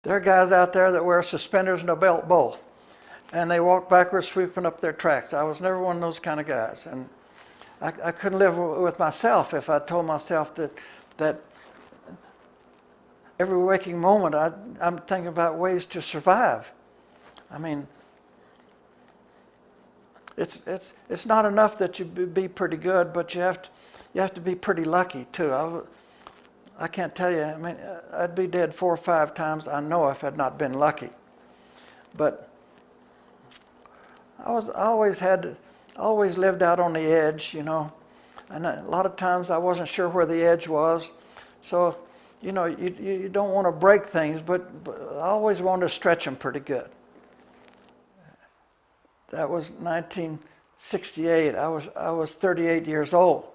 There are guys out there that wear suspenders and a belt both, and they walk backwards sweeping up their tracks. I was never one of those kind of guys, and I couldn't live with myself if I told myself that every waking moment I'm thinking about ways to survive. I mean, it's not enough that you be pretty good, but you have to be pretty lucky too. I can't tell you. I mean, I'd be dead 4 or 5 times, I know, if I'd not been lucky. But I always lived out on the edge, you know. And a lot of times I wasn't sure where the edge was. So, you know, you don't want to break things, but I always wanted to stretch them pretty good. That was 1968. I was 38 years old.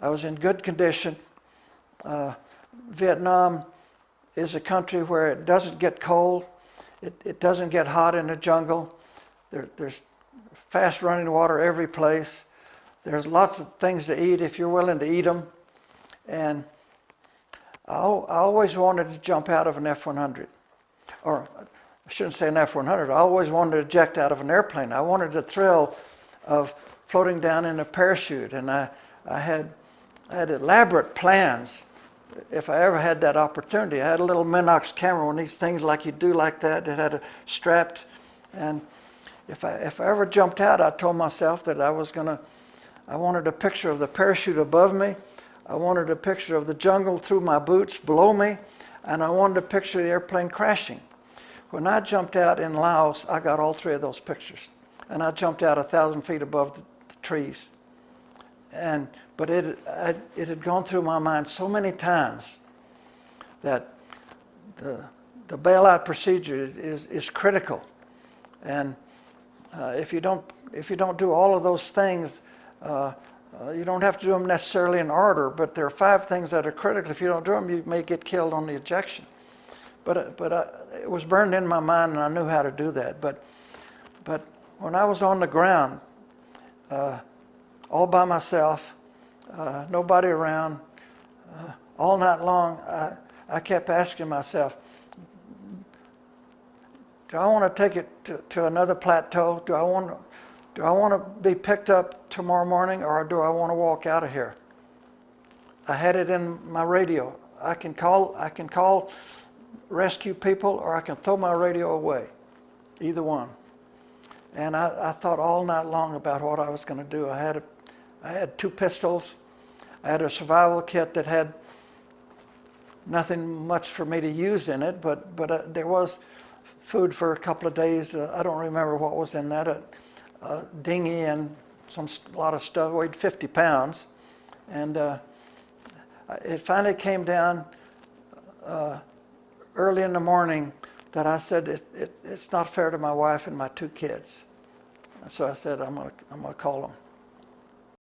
I was in good condition. Vietnam is a country where it doesn't get cold. It doesn't get hot in the jungle. There's fast running water every place. There's lots of things to eat if you're willing to eat them. And I always wanted to jump out of an F-100. Or I shouldn't say an F-100. I always wanted to eject out of an airplane. I wanted the thrill of floating down in a parachute. And I had elaborate plans if I ever had that opportunity. I had a little Minox camera, one of these things like you do like that. It had a strapped. And if I ever jumped out, I told myself that I wanted a picture of the parachute above me. I wanted a picture of the jungle through my boots below me. And I wanted a picture of the airplane crashing. When I jumped out in Laos, I got all 3 of those pictures. And I jumped out 1,000 feet above the trees. But it had gone through my mind so many times that the bailout procedure is critical. And if you don't do all of those things, you don't have to do them necessarily in order, but there are 5 things that are critical. If you don't do them, you may get killed on the ejection. But it was burned in my mind, and I knew how to do that. But when I was on the ground, all by myself, nobody around, all night long, I kept asking myself, do I want to take it to another plateau? Do I want to be picked up tomorrow morning, or do I want to walk out of here? I had it in my radio. I can call rescue people, or I can throw my radio away. Either one. And I thought all night long about what I was going to do. I had 2 pistols. I had a survival kit that had nothing much for me to use in it, but there was food for a couple of days. I don't remember what was in that. A dinghy and a lot of stuff. Weighed 50 pounds. And it finally came down early in the morning that I said, it's not fair to my wife and my 2 kids. So I said, I'm gonna call them.